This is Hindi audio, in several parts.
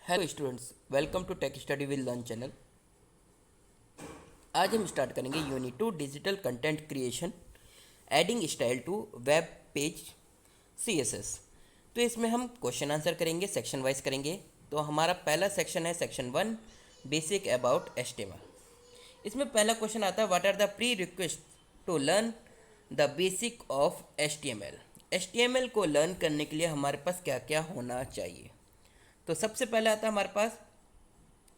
Hello students, welcome to tech study with learn channel. आज हम स्टार्ट करेंगे unit 2 digital content creation adding style to web page CSS. तो इसमें हम क्वेश्चन आंसर करेंगे, सेक्शन वाइज करेंगे। तो हमारा पहला सेक्शन है सेक्शन 1, बेसिक अबाउट एचटीएमएल। इसमें पहला क्वेश्चन आता है, what are the pre request to learn the basic of HTML. HTML को लर्न करने के लिए हमारे पास क्या क्या होना चाहिए। तो सबसे पहले आता है हमारे पास,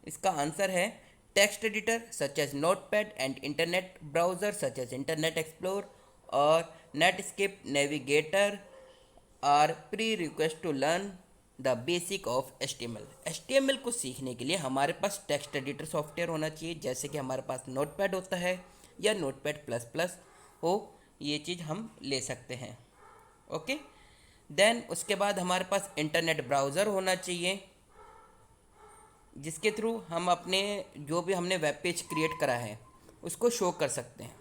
इसका आंसर है text editor such as Notepad and internet browser such as Internet Explore और Netscape Navigator are pre request to learn the basic of HTML. HTML को सीखने के लिए हमारे पास टेक्स्ट एडिटर सॉफ्टवेयर होना चाहिए, जैसे कि हमारे पास नोटपैड होता है या नोटपैड प्लस प्लस हो, ये चीज़ हम ले सकते हैं। ओके, देन उसके बाद हमारे पास इंटरनेट ब्राउज़र होना चाहिए, जिसके थ्रू हम अपने जो भी हमने वेब पेज क्रिएट करा है उसको शो कर सकते हैं।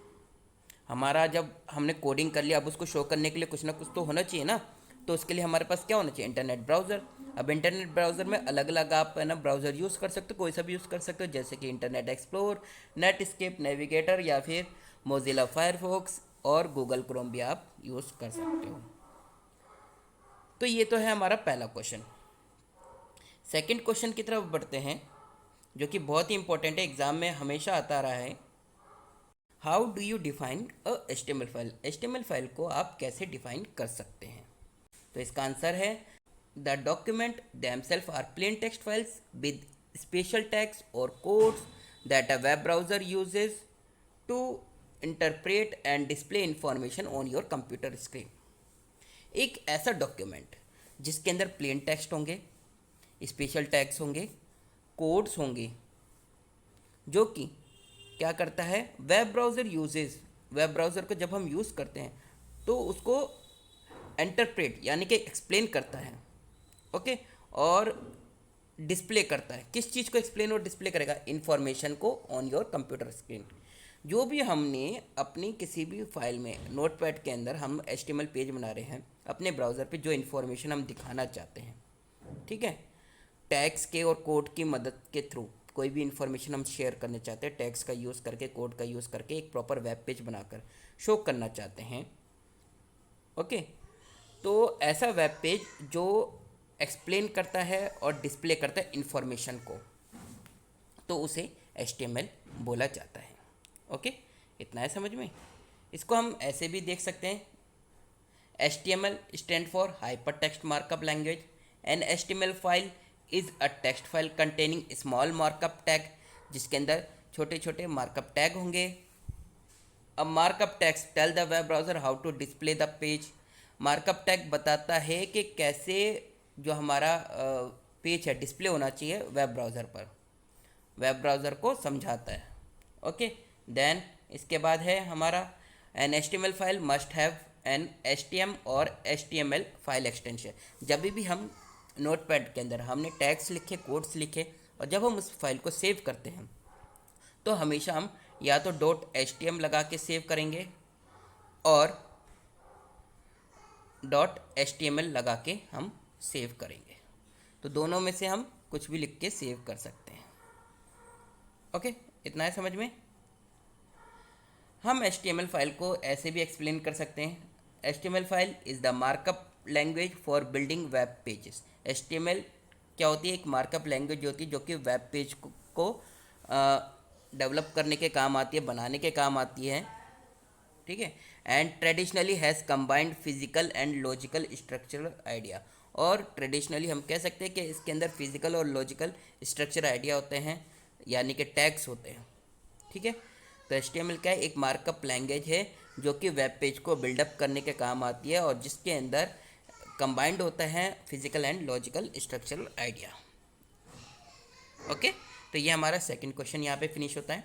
हमारा जब हमने कोडिंग कर लिया, अब उसको शो करने के लिए कुछ ना कुछ तो होना चाहिए ना। तो उसके लिए हमारे पास क्या होना चाहिए, इंटरनेट ब्राउज़र। अब इंटरनेट ब्राउज़र में अलग अलग आप है ना ब्राउज़र यूज़ कर सकते हो, कोई सा भी यूज़ कर सकते हो, जैसे कि इंटरनेट एक्सप्लोर, नेटस्केप नेविगेटर या फिर मोजिला फायरफॉक्स और गूगल क्रोम भी आप यूज़ कर सकते हो। तो ये तो है हमारा पहला क्वेश्चन। सेकंड क्वेश्चन की तरफ बढ़ते हैं, जो कि बहुत ही इंपॉर्टेंट है, एग्जाम में हमेशा आता रहा है। How do you define a HTML file. HTML file को आप कैसे डिफाइन कर सकते हैं। तो इसका आंसर है the document themselves are plain text files with special tags और codes that a web browser uses to interpret and display information on your computer screen. एक ऐसा डॉक्यूमेंट जिसके अंदर प्लेन टेक्स्ट होंगे, स्पेशल टैग्स होंगे, कोड्स होंगे, जो कि क्या करता है, web browser uses, web browser को जब हम यूज़ करते हैं तो उसको इंटरप्रेट यानी कि एक्सप्लेन करता है। ओके, और डिस्प्ले करता है। किस चीज़ को एक्सप्लेन और डिस्प्ले करेगा, इन्फॉर्मेशन को ऑन योर कंप्यूटर स्क्रीन। जो भी हमने अपनी किसी भी फाइल में नोटपैड के अंदर हम एचटीएमएल पेज बना रहे हैं अपने ब्राउज़र पे, जो इन्फॉर्मेशन हम दिखाना चाहते हैं, ठीक है, टैग्स के और कोड की मदद के थ्रू कोई भी इन्फॉर्मेशन हम शेयर करना चाहते हैं, टैग्स का यूज़ करके, कोड का यूज़ करके एक प्रॉपर वेब पेज बनाकर शो करना चाहते हैं। ओके, तो ऐसा वेब पेज जो एक्सप्लेन करता है और डिस्प्ले करता है इन्फॉर्मेशन को, तो उसे एचटीएमएल बोला जाता है। ओके, इतना है समझ में। इसको हम ऐसे भी देख सकते हैं, HTML stand for hypertext markup language. An HTML file is a text file containing small markup tag, जिसके अंदर छोटे छोटे मार्कअप टैग होंगे। अब markup tags tell the web browser how to display the page. Markup tag बताता है कि कैसे जो हमारा पेज है डिस्प्ले होना चाहिए वेब ब्राउज़र पर, वेब ब्राउज़र को समझाता है। ओके, देन इसके बाद है हमारा an HTML file must have an HTML और HTML फाइल एक्सटेंशन। जब भी हम नोटपैड के अंदर हमने टैग्स लिखे, कोड्स लिखे, और जब हम उस फाइल को सेव करते हैं तो हमेशा हम या तो .html लगा के सेव करेंगे और .html लगा के हम सेव करेंगे। तो दोनों में से हम कुछ भी लिख के सेव कर सकते हैं। ओके, इतना है समझ में। हम HTML फाइल को ऐसे भी एक्सप्लेन कर सकते हैं, HTML file is the markup language for building web pages. HTML क्या होती है, एक मार्कअप लैंग्वेज होती है जो कि वेब पेज को डेवलप करने के काम आती है, बनाने के काम आती है, ठीक है। And traditionally has combined physical and logical structural idea. और ट्रेडिशनली हम कह सकते हैं कि इसके अंदर फिजिकल और लॉजिकल स्ट्रक्चर आइडिया होते हैं, यानी कि टैग्स होते हैं, ठीक है। तो HTML क्या है, एक मार्कअप लैंग्वेज है जो कि वेब पेज को बिल्डअप करने के काम आती है और जिसके अंदर कंबाइंड होता है physical and logical structural idea. Okay, तो ये हमारा सेकंड क्वेश्चन यहाँ पे फिनिश होता है।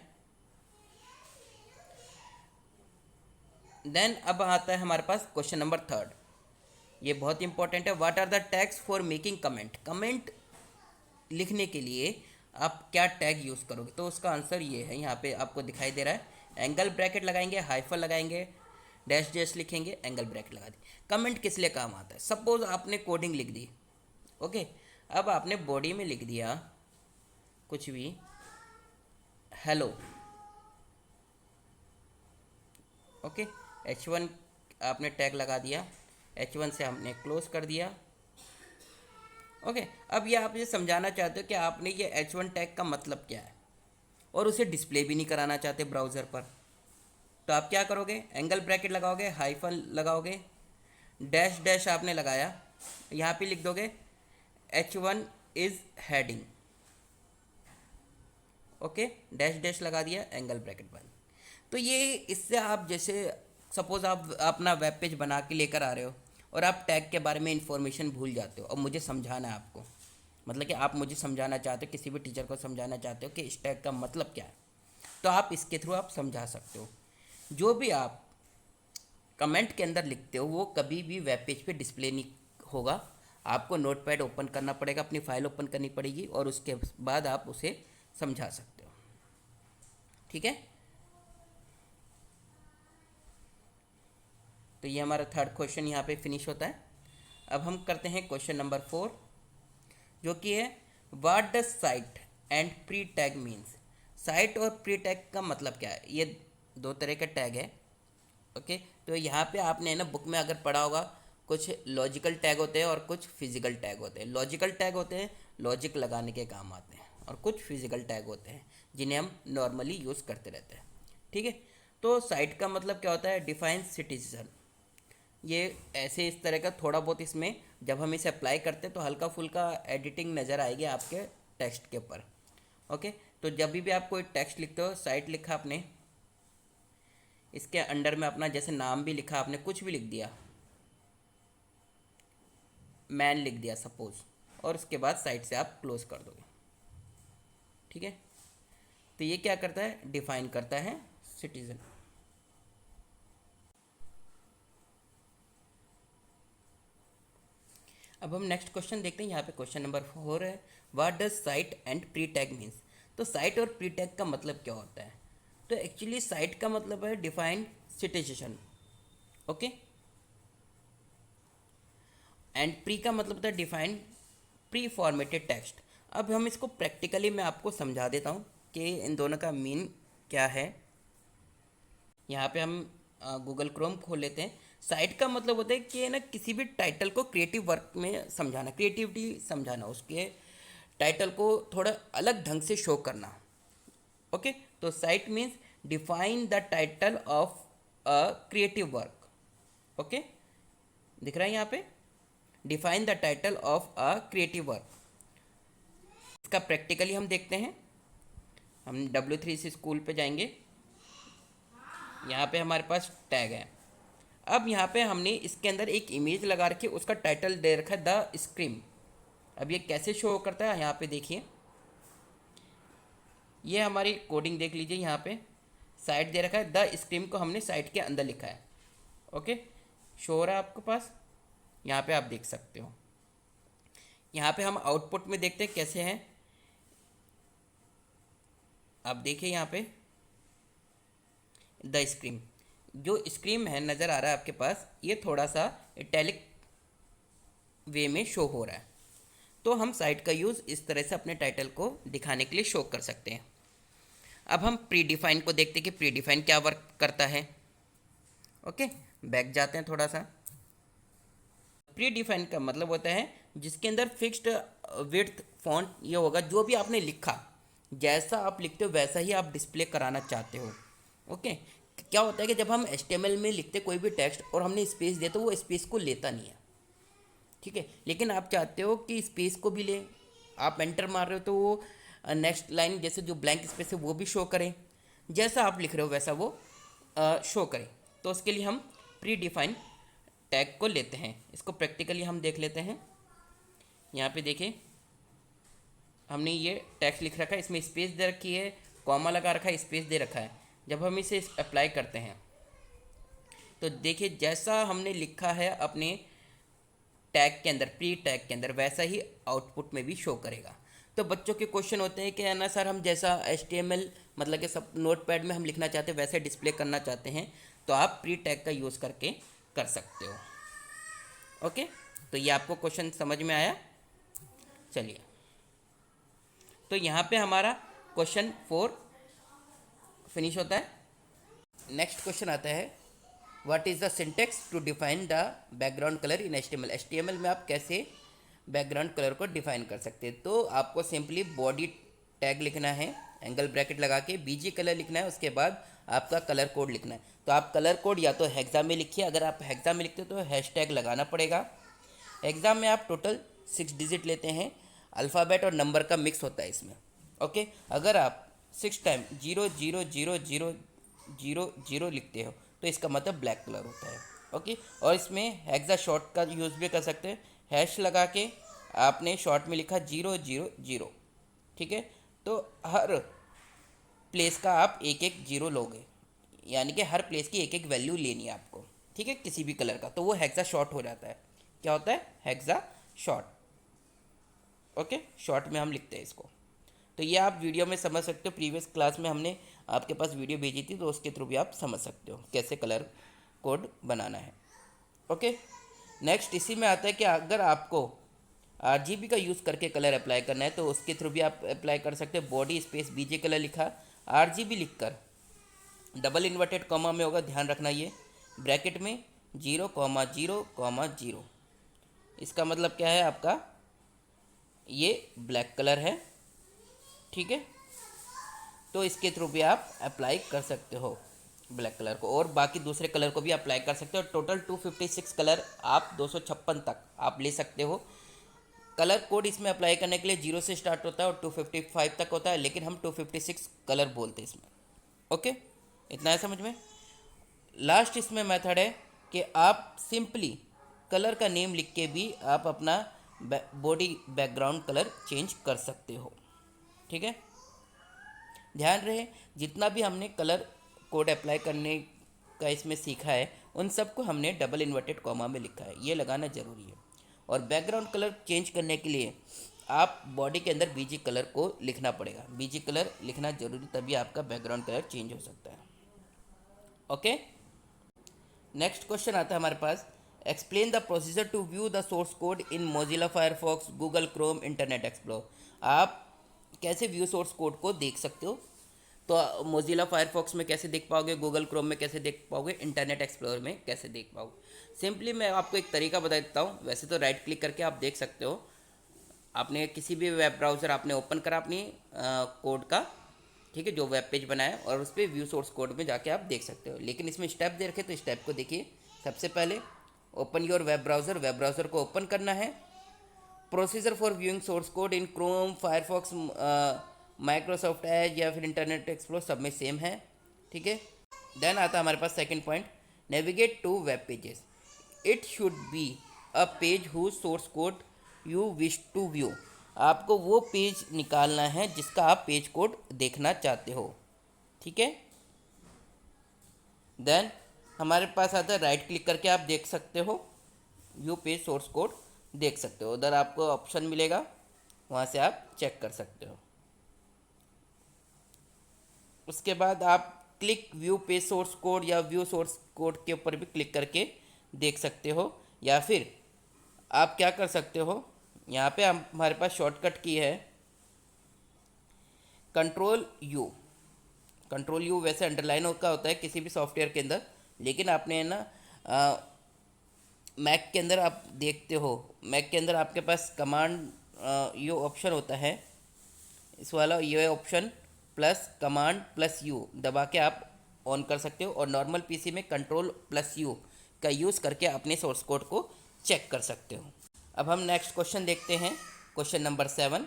देन अब आता है हमारे पास क्वेश्चन नंबर 3। ये बहुत इंपॉर्टेंट है, what are the tags for making comment. Comment लिखने के लिए आप क्या टैग यूज़ करोगे। तो उसका आंसर ये है, यहाँ पे आपको दिखाई दे रहा है, एंगल ब्रैकेट लगाएंगे, हाइफन लगाएंगे, डैश डैश लिखेंगे, एंगल ब्रैकेट लगा दी। कमेंट किस लिए काम आता है, सपोज आपने कोडिंग लिख दी, ओके, अब आपने बॉडी में लिख दिया कुछ भी, हेलो, ओके, H1 आपने टैग लगा दिया, H1 से हमने क्लोज कर दिया, ओके। अब ये आप ये समझाना चाहते हो कि आपने ये H1 टैग का मतलब क्या है और उसे डिस्प्ले भी नहीं कराना चाहते ब्राउज़र पर, तो आप क्या करोगे, एंगल ब्रैकेट लगाओगे, हाइफन लगाओगे, डैश डैश आपने लगाया, यहाँ पे लिख दोगे H1 is heading, okay, dash dash लगा दिया, एंगल ब्रैकेट बंद। तो ये इससे आप जैसे सपोज़ आप अपना वेब पेज बना के लेकर आ रहे हो और आप टैग के बारे में इंफॉर्मेशन भूल जाते हो और मुझे समझाना है आपको, मतलब कि आप मुझे समझाना चाहते हो, किसी भी टीचर को समझाना चाहते हो कि इस टैग का मतलब क्या है, तो आप इसके थ्रू आप समझा सकते हो। जो भी आप कमेंट के अंदर लिखते हो वो कभी भी वेब पेज पे डिस्प्ले नहीं होगा, आपको नोटपैड ओपन करना पड़ेगा, अपनी फ़ाइल ओपन करनी पड़ेगी और उसके बाद आप उसे समझा सकते हो, ठीक है। तो ये हमारा थर्ड क्वेश्चन यहाँ पे फिनिश होता है। अब हम करते हैं क्वेश्चन नंबर 4, जो कि है what does site and pre tag means. Site और प्री टैग का मतलब क्या है, ये दो तरह के टैग है, ओके। तो यहाँ पे आपने ना बुक में अगर पढ़ा होगा, कुछ लॉजिकल टैग होते हैं और कुछ फिजिकल टैग होते हैं। लॉजिकल टैग होते हैं, लॉजिक लगाने के काम आते हैं, और कुछ फिजिकल टैग होते हैं जिन्हें हम नॉर्मली यूज़ करते रहते हैं, ठीक है। तो साइट का मतलब क्या होता है, डिफाइन सिटीजन। ये ऐसे इस तरह का थोड़ा बहुत, इसमें जब हम इसे अप्लाई करते हैं तो हल्का फुल्का एडिटिंग नज़र आएगी आपके टेक्स्ट के ऊपर, ओके। तो जब भी आप कोई टेक्स्ट लिखते हो, साइट लिखा आपने, इसके अंडर में अपना जैसे नाम भी लिखा आपने, कुछ भी लिख दिया, मैन लिख दिया सपोज, और उसके बाद साइट से आप क्लोज कर दोगे, ठीक है। तो ये क्या करता है, डिफाइन करता है सिटीजन। अब हम नेक्स्ट क्वेश्चन देखते हैं। यहाँ पे क्वेश्चन नंबर 4 है, what does site and pre tag means. तो साइट और प्री टैग का मतलब क्या होता है, तो एक्चुअली साइट का मतलब है define citizen, okay, and pre का मतलब होता है डिफाइन प्री फॉर्मेटेड टेक्स्ट। अब हम इसको प्रैक्टिकली मैं आपको समझा देता हूँ कि इन दोनों का मीन क्या है। यहाँ पे हम गूगल क्रोम खोल लेते हैं। साइट का मतलब होता है कि ना किसी भी टाइटल को क्रिएटिव वर्क में समझाना, क्रिएटिविटी समझाना, उसके टाइटल को थोड़ा अलग ढंग से शो करना, ओके। तो site means define the title of a creative work, okay, दिख रहा है यहाँ पे, define the title of a creative work. इसका प्रैक्टिकली हम देखते हैं। हम W3C स्कूल पे जाएंगे, यहाँ पे हमारे पास टैग है। अब यहाँ पे हमने इसके अंदर एक इमेज लगा रखी है, उसका टाइटल दे रखा है द स्क्रीम। अब ये कैसे शो करता है, यहाँ पे देखिए, ये हमारी कोडिंग देख लीजिए, यहाँ पे साइट दे रखा है, द स्क्रीम को हमने साइट के अंदर लिखा है, ओके। शो हो रहा है आपके पास, यहाँ पे आप देख सकते हो। यहाँ पे हम आउटपुट में देखते हैं कैसे हैं, आप देखिए यहाँ पे द स्क्रीम, जो स्क्रीम है नज़र आ रहा है आपके पास, ये थोड़ा सा इटैलिक वे में शो हो रहा है। तो हम साइट का यूज़ इस तरह से अपने टाइटल को दिखाने के लिए शो कर सकते हैं। अब हम प्री डिफाइन को देखते हैं कि प्री डिफाइन क्या वर्क करता है, ओके। बैक जाते हैं थोड़ा सा। प्री डिफाइन का मतलब होता है जिसके अंदर फिक्स्ड विड्थ फॉन्ट ये होगा, जो भी आपने लिखा, जैसा आप लिखते हो वैसा ही आप डिस्प्ले कराना चाहते हो, ओके। क्या होता है कि जब हम HTML में लिखते कोई भी टेक्स्ट और हमने स्पेस दिया तो वो स्पेस को लेता नहीं है, ठीक है। लेकिन आप चाहते हो कि स्पेस को भी ले, आप एंटर मार रहे हो तो वो नेक्स्ट लाइन जैसे जो ब्लैंक स्पेस है वो भी शो करें, जैसा आप लिख रहे हो वैसा वो शो करें। तो उसके लिए हम प्री डिफाइन टैग को लेते हैं। इसको प्रैक्टिकली हम देख लेते हैं। यहाँ पे देखिए, हमने ये टेक्स्ट लिख रखा है, इसमें स्पेस दे रखी है, कॉमा लगा रखा है, स्पेस दे रखा है। जब हम इसे अप्लाई करते हैं तो देखिए जैसा हमने लिखा है अपने टैग के अंदर, प्री टैग के अंदर, वैसा ही आउटपुट में भी शो करेगा। तो बच्चों के क्वेश्चन होते हैं कि है ना सर, हम जैसा HTML मतलब कि सब नोटपैड में हम लिखना चाहते हैं वैसे डिस्प्ले करना चाहते हैं, तो आप प्री टैग का यूज़ करके कर सकते हो, ओके। तो ये आपको क्वेश्चन समझ में आया। चलिए, तो यहाँ पे हमारा क्वेश्चन 4 फिनिश होता है। नेक्स्ट क्वेश्चन आता है, what is the syntax to define the background colour in HTML। HTML में आप कैसे बैकग्राउंड कलर को डिफाइन कर सकते हैं। तो आपको सिंपली बॉडी टैग लिखना है, एंगल ब्रैकेट लगा के BG कलर लिखना है, उसके बाद आपका कलर कोड लिखना है। तो आप कलर कोड या तो हेक्सा में लिखिए, अगर आप हेक्सा में लिखते हो तो हैशटैग लगाना पड़ेगा। एग्ज़ाम में आप टोटल 6 डिजिट लेते हैं, अल्फ़ाबेट और नंबर का मिक्स होता है इसमें। ओके, अगर आप 6 टाइम 0 0 0 0 0 लिखते हो तो इसका मतलब ब्लैक कलर होता है। ओके, और इसमें हेक्सा शॉर्ट का यूज़ भी कर सकते हैं। हैश लगा के आपने शॉर्ट में लिखा 0 0 0, ठीक है। तो हर प्लेस का आप एक एक जीरो लोगे, यानी कि हर प्लेस की एक एक वैल्यू लेनी है आपको, ठीक है, किसी भी कलर का, तो वो हेक्सा शॉर्ट हो जाता है। क्या होता है? Hexa short. ओके, शॉर्ट में हम लिखते हैं इसको। तो ये आप वीडियो में समझ सकते हो, प्रीवियस क्लास में हमने आपके पास वीडियो भेजी थी, तो उसके थ्रू भी आप समझ सकते हो कैसे कलर कोड बनाना है। ओके, नेक्स्ट इसी में आता है कि अगर आपको RGB का यूज़ करके कलर अप्लाई करना है तो उसके थ्रू भी आप अप्लाई कर सकते हो। बॉडी स्पेस BG कलर लिखा, RGB लिखकर डबल इन्वर्टेड कॉमा में होगा, ध्यान रखना, ये ब्रैकेट में 0 0 0। इसका मतलब क्या है आपका, ये ब्लैक कलर है, ठीक है। तो इसके थ्रू भी आप अप्लाई कर सकते हो ब्लैक कलर को, और बाकी दूसरे कलर को भी अप्लाई कर सकते हो। टोटल 256 कलर आप 256 तक आप ले सकते हो। कलर कोड इसमें अप्लाई करने के लिए 0 से स्टार्ट होता है और 255 तक होता है, लेकिन हम 256 कलर बोलते हैं इसमें। ओके, इतना है समझ में। लास्ट इसमें मेथड है कि आप सिंपली कलर का नेम लिख के भी आप अपना बॉडी बैकग्राउंड कलर चेंज कर सकते हो, ठीक है। ध्यान रहे, जितना भी हमने कलर कोड अप्लाई करने का इसमें सीखा है, उन सबको हमने डबल इन्वर्टेड कॉमा में लिखा है, ये लगाना ज़रूरी है। और बैकग्राउंड कलर चेंज करने के लिए आप बॉडी के अंदर BG कलर को लिखना पड़ेगा, BG कलर लिखना ज़रूरी, तभी आपका बैकग्राउंड कलर चेंज हो सकता है। ओके, नेक्स्ट क्वेश्चन आता है हमारे पास, explain the procedure to view the source code in Mozilla Firefox, Google Chrome, Internet Explore. आप कैसे व्यू सोर्स कोड को देख सकते हो। तो मोजिला फायरफॉक्स में कैसे देख पाओगे, गूगल क्रोम में कैसे देख पाओगे, इंटरनेट एक्सप्लोर में कैसे देख पाओगे। सिंपली मैं आपको एक तरीका बता देता हूँ। वैसे तो राइट क्लिक करके आप देख सकते हो, आपने किसी भी वेब ब्राउज़र आपने ओपन करा अपनी कोड का, ठीक है, जो वेब पेज बनाया, और उस पर व्यू सोर्स कोड में जाके आप देख सकते हो। लेकिन इसमें स्टेप दे रखे, तो स्टेप को देखिए। सबसे पहले ओपन योर वेब ब्राउज़र को ओपन करना है। Procedure for viewing source code in Chrome, Firefox, Microsoft Edge या फिर इंटरनेट एक्सप्लोर, सब में सेम है, ठीक है। देन आता है हमारे पास second point, navigate to web pages. It should be a page whose source code you wish to view. आपको वो पेज निकालना है जिसका आप पेज कोड देखना चाहते हो, ठीक है। देन हमारे पास आता है, राइट क्लिक करके आप देख सकते हो, व्यू पेज सोर्स कोड देख सकते हो। उधर आपको ऑप्शन मिलेगा, वहाँ से आप चेक कर सकते हो। उसके बाद आप click view page source code या व्यू सोर्स कोड के ऊपर भी क्लिक करके देख सकते हो, या फिर आप क्या कर सकते हो, यहाँ पे हमारे पास शॉर्टकट की है कंट्रोल यू। कंट्रोल यू वैसे अंडरलाइन का होता है किसी भी सॉफ्टवेयर के अंदर, लेकिन आपने ना मैक के अंदर आप देखते हो, मैक के अंदर आपके पास कमांड यू ऑप्शन होता है, इस वाला ये option plus command plus you दबा के आप ऑन कर सकते हो, और नॉर्मल पीसी में कंट्रोल प्लस यू का यूज़ करके अपने सोर्स कोड को चेक कर सकते हो। अब हम नेक्स्ट क्वेश्चन देखते हैं, क्वेश्चन नंबर 7।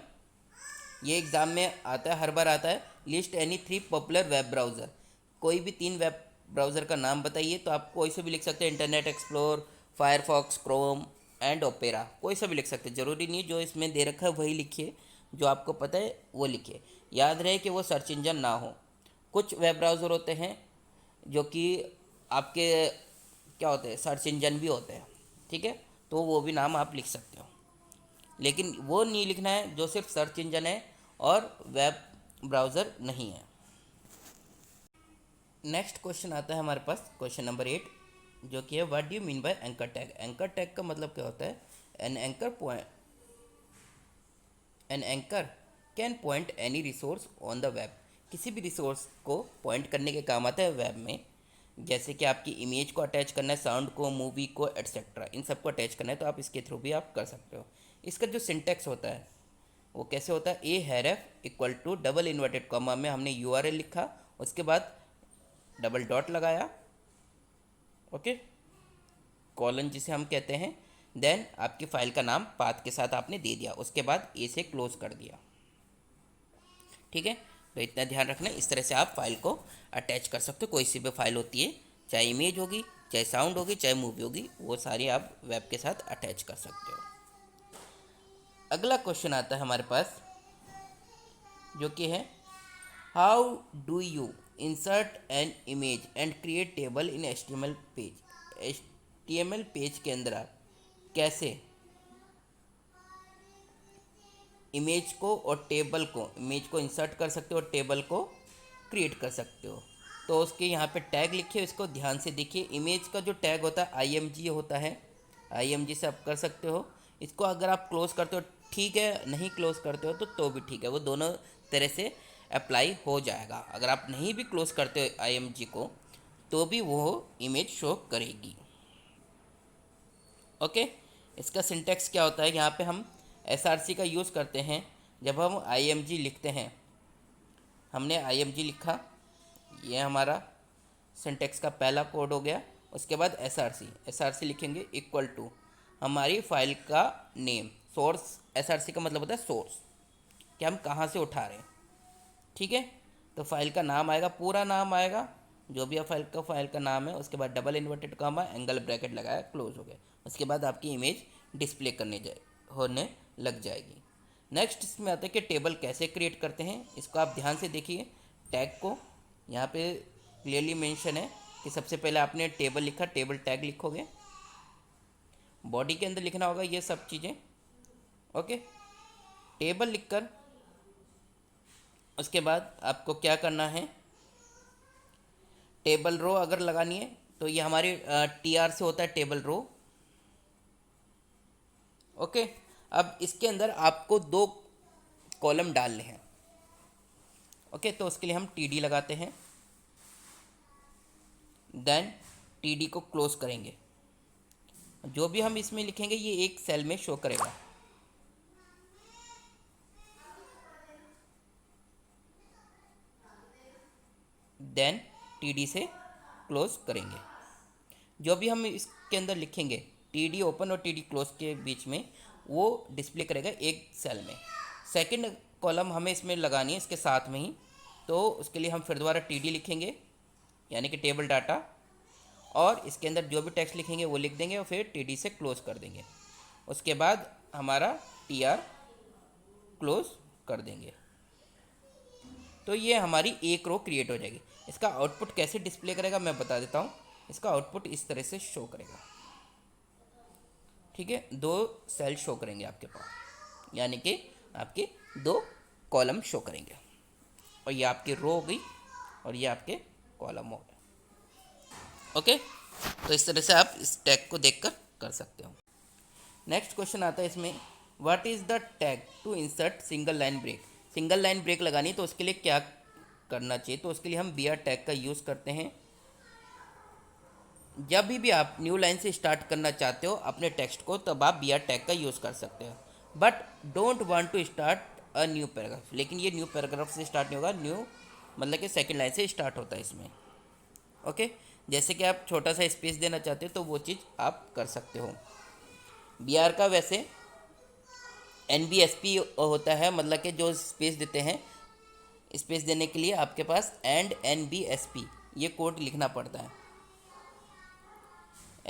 ये एग्ज़ाम में आता है, हर बार आता है, list any 3 popular web browser. कोई भी 3 वेब ब्राउज़र का नाम बताइए। तो आप कोई से भी लिख सकते हैं, internet explore, Firefox, Chrome and opera, कोई सा भी लिख सकते हैं। ज़रूरी नहीं जो इसमें दे रखा है वही लिखिए, जो आपको पता है वो लिखिए। याद रहे कि वो सर्च इंजन ना हो। कुछ वेब ब्राउज़र होते हैं जो कि आपके क्या होते हैं, सर्च इंजन भी होते हैं, ठीक है, तो वो भी नाम आप लिख सकते हो, लेकिन वो नहीं लिखना है जो सिर्फ सर्च इंजन है और वेब ब्राउज़र नहीं है। नेक्स्ट क्वेश्चन आता है हमारे पास, क्वेश्चन नंबर 8, जो कि है, what do you mean by anchor tag. Anchor tag का मतलब क्या होता है, an anchor point an anchor can point any resource on the web. किसी भी रिसोर्स को पॉइंट करने के काम आता है वेब में। जैसे कि आपकी इमेज को अटैच करना है, साउंड को, मूवी को, एट्सेट्रा, इन सबको अटैच करना है तो आप इसके थ्रू भी आप कर सकते हो। इसका जो सिंटेक्स होता है वो कैसे होता है, a href equal to double inverted comma में हमने यूआरएल लिखा, उसके बाद डबल डॉट लगाया, ओके, कॉलन जिसे हम कहते हैं, देन आपकी फाइल का नाम पाथ के साथ आपने दे दिया, उसके बाद ए से क्लोज कर दिया। ठीक है, तो इतना ध्यान रखना, इस तरह से आप फाइल को अटैच कर सकते हो। कोई सी भी फाइल होती है, चाहे इमेज होगी, चाहे साउंड होगी, चाहे मूवी होगी, वो सारी आप वेब के साथ अटैच कर सकते हो। अगला क्वेश्चन आता है हमारे पास, जो कि है how do you insert an image and create table in HTML page. HTML page के अंदर आप कैसे इमेज को और टेबल को, इमेज को इंसर्ट कर सकते हो और टेबल को क्रिएट कर सकते हो। तो उसके यहाँ पे टैग लिखिए, इसको ध्यान से देखिए। इमेज का जो टैग होता है IMG होता है, IMG से आप कर सकते हो। इसको अगर आप क्लोज करते हो ठीक है, नहीं क्लोज करते हो तो भी ठीक है, वो दोनों तरह से अप्लाई हो जाएगा। अगर आप नहीं भी क्लोज करते हो IMG को तो भी वो इमेज शो करेगी। ओके, इसका सिंटेक्स क्या होता है, यहाँ पे हम SRC का यूज़ करते हैं जब हम IMG लिखते हैं। हमने IMG लिखा, ये हमारा सिंटेक्स का पहला कोड हो गया। उसके बाद SRC लिखेंगे इक्वल टू हमारी फाइल का नेम, सोर्स। SRC का मतलब होता है सोर्स, कि हम कहाँ से उठा रहे हैं। ठीक है, तो फाइल का नाम आएगा, पूरा नाम आएगा, जो भी फाइल का नाम है, उसके बाद double inverted comma, angle bracket लगाया, क्लोज हो गया। उसके बाद आपकी इमेज डिस्प्ले होने लग जाएगी। नेक्स्ट इसमें आता है कि टेबल कैसे क्रिएट करते हैं। इसको आप ध्यान से देखिए, टैग को यहाँ पे क्लियरली मेंशन है कि सबसे पहले आपने टेबल लिखा, टेबल टैग लिखोगे, बॉडी के अंदर लिखना होगा ये सब चीज़ें। ओके, टेबल लिखकर उसके बाद आपको क्या करना है, टेबल रो अगर लगानी है तो ये हमारी TR से होता है टेबल रो। ओके, अब इसके अंदर आपको 2 कॉलम डालने हैं। ओके, तो उसके लिए हम TD लगाते हैं, देन TD को क्लोज करेंगे। जो भी हम इसमें लिखेंगे ये एक सेल में शो करेगा। देन TD से क्लोज करेंगे। जो भी हम इसके अंदर लिखेंगे TD ओपन और TD क्लोज के बीच में, वो डिस्प्ले करेगा एक सेल में। सेकंड कॉलम हमें इसमें लगानी है इसके साथ में ही, तो उसके लिए हम फिर दोबारा TD लिखेंगे, यानी कि टेबल डाटा, और इसके अंदर जो भी टेक्स्ट लिखेंगे वो लिख देंगे और फिर TD से क्लोज कर देंगे। उसके बाद हमारा TR क्लोज कर देंगे, तो ये हमारी एक रो क्रिएट हो जाएगी। इसका आउटपुट कैसे डिस्प्ले करेगा मैं बता देता हूँ। इसका आउटपुट इस तरह से शो करेगा। ठीक है, 2 सेल शो करेंगे आपके पास, यानी कि आपके 2 कॉलम शो करेंगे, और ये आपकी रो हो गई और ये आपके कॉलम हो गए। ओके, तो इस तरह से आप इस टैग को देखकर कर सकते हो। नेक्स्ट क्वेश्चन आता है इसमें, what is the tag to insert single line break. Single line break लगानी तो उसके लिए क्या करना चाहिए, तो उसके लिए हम BR टैग का यूज़ करते हैं। जब भी आप न्यू लाइन से स्टार्ट करना चाहते हो अपने टेक्स्ट को, तब आप BR टैग का यूज़ कर सकते हो। But don't want to start a new paragraph, लेकिन ये न्यू पैराग्राफ से स्टार्ट नहीं होगा, न्यू मतलब कि सेकंड लाइन से स्टार्ट होता है इसमें। ओके, जैसे कि आप छोटा सा स्पेस देना चाहते हो तो वो चीज़ आप कर सकते हो। BR का वैसे NBSP होता है, मतलब कि जो स्पेस देते हैं, स्पेस देने के लिए आपके पास एंड NBSP ये कोड लिखना पड़ता है,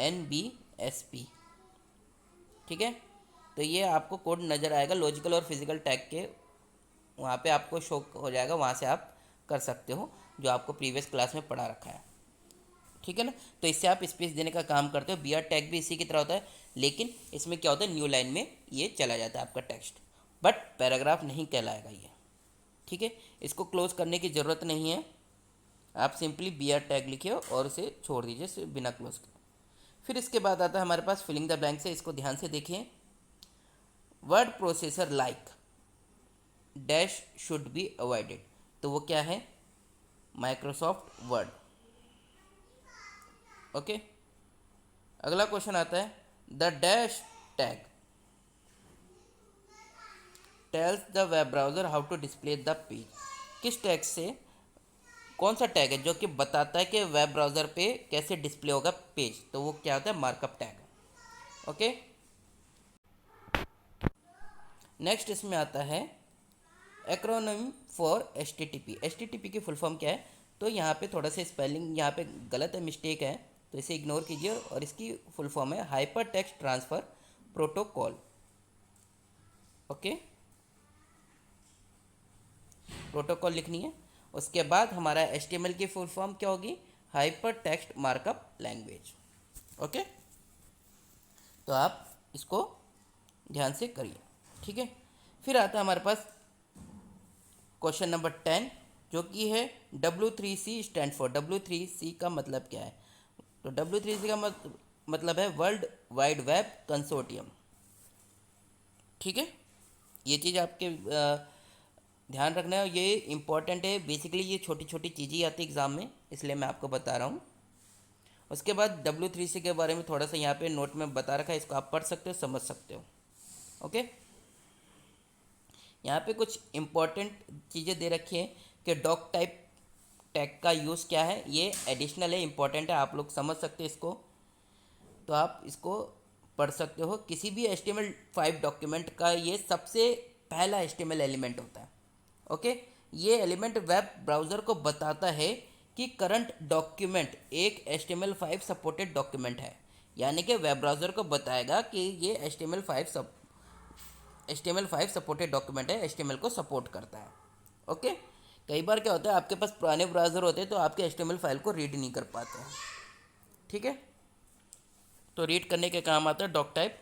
NBSP। ठीक है, तो ये आपको कोड नज़र आएगा लॉजिकल और फिजिकल टैग के, वहाँ पे आपको शो हो जाएगा, वहाँ से आप कर सकते हो, जो आपको प्रीवियस क्लास में पढ़ा रखा है। ठीक है ना, तो इससे आप स्पेस देने का काम करते हो। BR टैग भी इसी की तरह होता है, लेकिन इसमें क्या होता है, न्यू लाइन में ये चला जाता है आपका टेक्स्ट, बट पैराग्राफ नहीं कहलाएगा ये। ठीक है, इसको क्लोज करने की ज़रूरत नहीं है, आप सिंपली BR टैग लिखिए और उसे छोड़ दीजिए बिना क्लोज के। फिर इसके बाद आता है हमारे पास फिलिंग द ब्लैंक्स है। इसको ध्यान से देखिए, word processor like dash should be avoided. तो वो क्या है? Microsoft Word. ओके, अगला क्वेश्चन आता है, the dash tag tells the web browser how to display the page. किस टैग से, कौन सा टैग है जो कि बताता है कि वेब ब्राउज़र पे कैसे डिस्प्ले होगा पेज? तो वो क्या होता है? Markup tag. ओके, नेक्स्ट इसमें आता है एक्रोनिम फॉर HTTP। HTTP की फुल फॉर्म क्या है? तो यहाँ पे थोड़ा सा स्पेलिंग यहाँ पे गलत है, मिस्टेक है, तो इसे इग्नोर कीजिए। और इसकी फुल फॉर्म है hyper text transfer protocol. Okay, protocol लिखनी है। उसके बाद हमारा HTML की फुल फॉर्म क्या होगी? Hyper text markup language. Okay, तो आप इसको ध्यान से करिए। ठीक है, फिर आता है हमारे पास क्वेश्चन नंबर 10, जो कि है W3C स्टैंड फॉर। W3C का मतलब क्या है? तो W3C का मतलब है वर्ल्ड वाइड वेब कंसोर्टियम। ठीक है, ये चीज़ आपके ध्यान रखना है, ये इंपॉर्टेंट है। बेसिकली ये छोटी छोटी चीज़ें आती है एग्ज़ाम में, इसलिए मैं आपको बता रहा हूँ। उसके बाद W3C के बारे में थोड़ा सा यहाँ पे नोट में बता रखा है, इसको आप पढ़ सकते हो, समझ सकते हो। ओके, यहाँ पे कुछ इंपॉर्टेंट चीज़ें दे रखी हैं कि डॉक टाइप टैग का यूज़ क्या है। ये एडिशनल है, इंपॉर्टेंट है, आप लोग समझ सकते हो इसको, तो आप इसको पढ़ सकते हो। किसी भी HTML5 डॉक्यूमेंट का ये सबसे पहला HTML एलिमेंट होता है। ओके, ये एलिमेंट वेब ब्राउज़र को बताता है कि करंट डॉक्यूमेंट एक HTML5 सपोर्टेड डॉक्यूमेंट है, यानी कि वेब ब्राउज़र को बताएगा कि ये HTML5 सपोर्टेड डॉक्यूमेंट है, HTML को सपोर्ट करता है। ओके, कई बार क्या होता है, आपके पास पुराने ब्राउज़र होते हैं तो आपके HTML फाइल को रीड नहीं कर पाते हैं। ठीक है, तो रीड करने के काम आता है डॉक टाइप।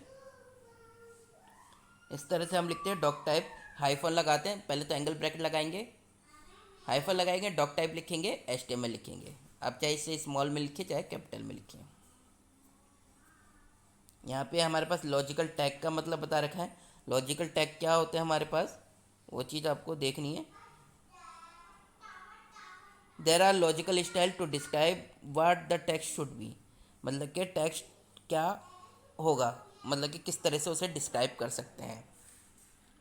इस तरह से हम लिखते हैं डॉक टाइप, हाइफन लगाते हैं, पहले तो एंगल ब्रैकेट लगाएंगे, हाइफन लगाएंगे, डॉक टाइप लिखेंगे, HTML लिखेंगे। आप चाहे इसे स्मॉल में लिखिए चाहे कैपिटल में लिखिए। यहाँ पे हमारे पास लॉजिकल टैग का मतलब बता रखा है। लॉजिकल टैग क्या होते हैं हमारे पास, वो चीज़ आपको देखनी है। There are logical style to describe what the text should be. मतलब कि टेक्स्ट क्या होगा, मतलब कि किस तरह से उसे डिस्क्राइब कर सकते हैं।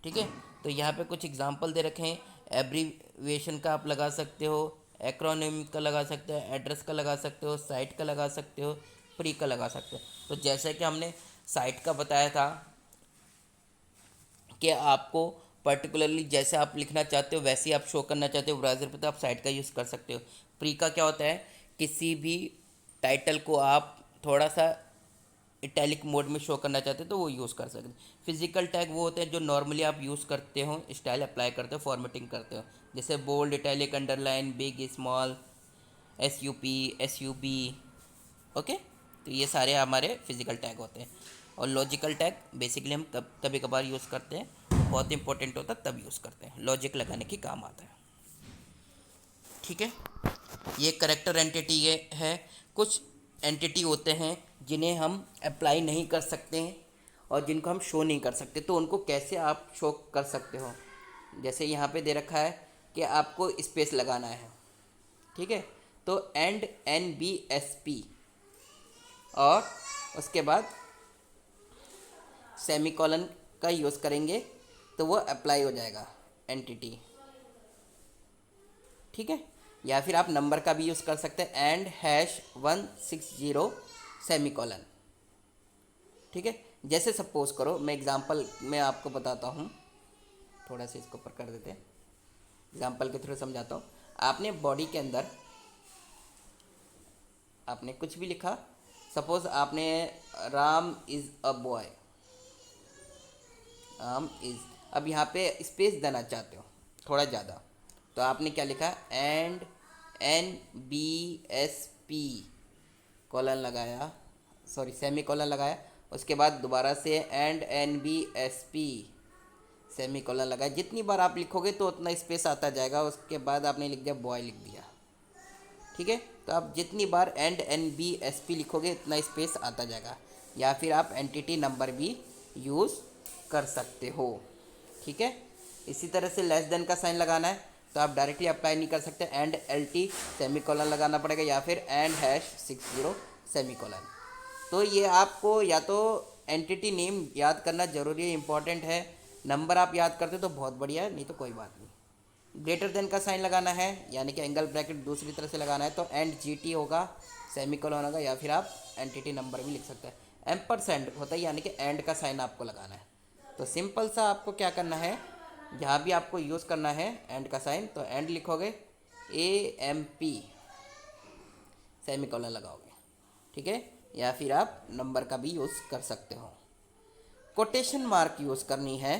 ठीक है, तो यहाँ पे कुछ एग्जांपल दे रखे हैं। एब्रीविएशन का आप लगा सकते हो, एक्रोनिम का लगा सकते हो, एड्रेस का लगा सकते हो, साइट का लगा सकते हो, प्री का लगा सकते हो। तो जैसे कि हमने साइट का बताया था कि आपको पर्टिकुलरली जैसे आप लिखना चाहते हो वैसे ही आप शो करना चाहते हो ब्राउज़र पे, तो आप साइट का यूज़ कर सकते हो। प्री का क्या होता है, किसी भी टाइटल को आप थोड़ा सा इटैलिक मोड में शो करना चाहते हो तो वो यूज़ कर सकते हैं। फिजिकल टैग वो होते हैं जो नॉर्मली आप यूज़ करते हो, स्टाइल अप्लाई करते हो, फॉर्मेटिंग करते हो, जैसे bold, italic, underline, big, small, SUP, SUB। Okay, तो ये सारे हमारे फिजिकल टैग होते हैं। और लॉजिकल टैग बेसिकली हम कभी कभार यूज़ करते हैं, बहुत इंपॉर्टेंट होता है तब यूज़ करते हैं, लॉजिक लगाने की काम आता है। ठीक है, ये करेक्टर एंटिटी ये है। कुछ एंटिटी होते हैं जिन्हें हम अप्लाई नहीं कर सकते हैं और जिनको हम शो नहीं कर सकते, तो उनको कैसे आप शो कर सकते हो? जैसे यहाँ पे दे रखा है कि आपको स्पेस लगाना है। ठीक है, तो NBSP और उसके बाद सेमीकोलन का यूज़ करेंगे तो वो अप्लाई हो जाएगा एंटिटी। ठीक है, या फिर आप नंबर का भी यूज़ कर सकते हैं, एंड #160 सेमीकोलन। ठीक है, जैसे सपोज करो, मैं एग्जांपल में आपको बताता हूँ, थोड़ा सा इसको ऊपर कर देते हैं, एग्जांपल के थ्रू समझाता हूँ। आपने बॉडी के अंदर आपने कुछ भी लिखा, सपोज आपने Ram is a boy, Ram is, अब यहाँ पे स्पेस देना चाहते हो थोड़ा ज़्यादा, तो आपने क्या लिखा, एंड NBSP कॉलन लगाया, सॉरी सेमी कॉलन लगाया, उसके बाद दोबारा से एंड NBSP सेमी कॉलन लगाया। जितनी बार आप लिखोगे तो उतना स्पेस आता जाएगा, उसके बाद आपने लिख दिया बॉय लिख दिया। ठीक है, तो आप जितनी बार एंड NBSP लिखोगे इतना स्पेस आता जाएगा, या फिर आप एंटिटी नंबर भी यूज़ कर सकते हो। ठीक है, इसी तरह से लेस देन का साइन लगाना है तो आप डायरेक्टली अप्लाई नहीं कर सकते, एंड एल टी सेमीकोलन लगाना पड़ेगा या फिर एंड हैश 60 सेमीकोलन। तो ये आपको या तो एंटिटी नेम याद करना ज़रूरी है, इंपॉर्टेंट है। नंबर आप याद करते तो बहुत बढ़िया है, नहीं तो कोई बात नहीं। ग्रेटर देन का साइन लगाना है यानी कि एंगल ब्रैकेट दूसरी तरह से लगाना है तो एंड जी टी होगा, सेमीकोलन होगा, या फिर आप एंटिटी नंबर भी लिख सकते हैं। एम्परसेंड होता है यानी कि एंड का साइन आपको लगाना है। तो सिंपल सा आपको क्या करना है, जहाँ भी आपको यूज़ करना है एंड का साइन तो एंड लिखोगे, AMP सेमीकोलन लगाओगे, ठीक है। या फिर आप नंबर का भी यूज़ कर सकते हो। कोटेशन मार्क यूज़ करनी है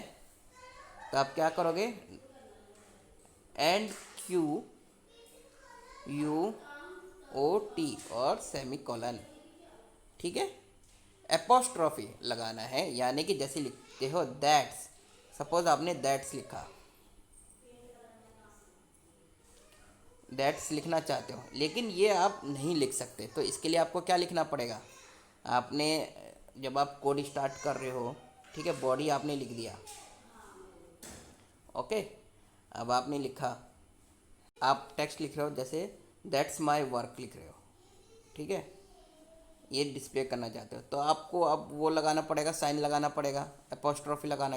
तो आप क्या करोगे, एंड QUOT और सेमीकोलन, ठीक है। एपोस्ट्रॉफी लगाना है यानी कि जैसे लिखते हो दैट्स, सपोज आपने दैट्स लिखा, दैट्स लिखना चाहते हो लेकिन ये आप नहीं लिख सकते, तो इसके लिए आपको क्या लिखना पड़ेगा, आपने जब आप कोड स्टार्ट कर रहे हो, ठीक है, बॉडी आपने लिख दिया, ओके। अब आपने लिखा, आप टेक्स्ट लिख रहे हो जैसे दैट्स माय वर्क लिख रहे हो, ठीक है, ये डिस्प्ले करना चाहते हो तो आपको अब वो लगाना पड़ेगा, साइन लगाना पड़ेगा, एपोस्ट्रॉफी लगाना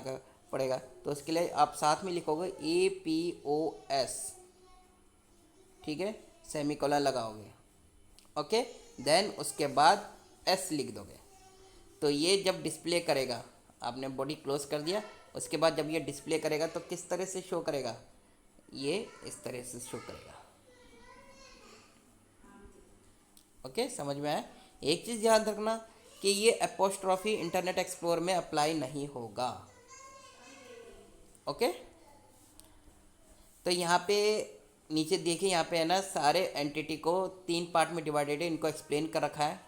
पड़ेगा। तो उसके लिए आप साथ में लिखोगे APOS, ठीक है, सेमीकोलन लगाओगे, ओके। देन उसके बाद S लिख दोगे। तो ये जब डिस्प्ले करेगा, आपने बॉडी क्लोज कर दिया, उसके बाद जब ये डिस्प्ले करेगा तो किस तरह से शो करेगा, ये इस तरह से शो करेगा, ओके, समझ में आया। एक चीज़ ध्यान रखना कि ये एपोस्ट्रॉफी इंटरनेट एक्सप्लोरर में अप्लाई नहीं होगा, ओके। तो यहाँ पे नीचे देखिए, यहाँ पे है ना सारे एंटिटी को 3 पार्ट में डिवाइडेड है, इनको एक्सप्लेन कर रखा है।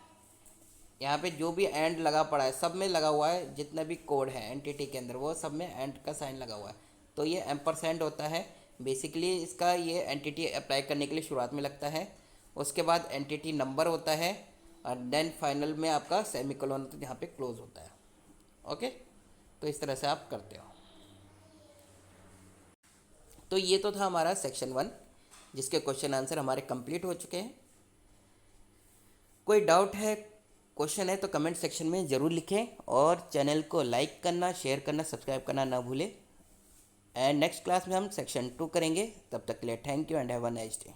यहाँ पे जो भी एंड लगा पड़ा है सब में लगा हुआ है, जितना भी कोड है एंटिटी के अंदर वो सब में एंड का साइन लगा हुआ है। तो ये एम्परसेंड होता है बेसिकली, इसका ये एंटिटी अप्लाई करने के लिए शुरुआत में लगता है, उसके बाद एंटिटी नंबर होता है और देन फाइनल में आपका सेमीकोलन होता है जहाँ पे क्लोज होता है, ओके। तो इस तरह से आप करते हो। तो ये तो था हमारा सेक्शन 1 जिसके क्वेश्चन आंसर हमारे कंप्लीट हो चुके हैं। कोई डाउट है, क्वेश्चन है तो कमेंट सेक्शन में ज़रूर लिखें और चैनल को लाइक करना, शेयर करना, सब्सक्राइब करना ना भूलें। एंड नेक्स्ट क्लास में हम सेक्शन 2 करेंगे। तब तक के लिए thank you and have a nice day.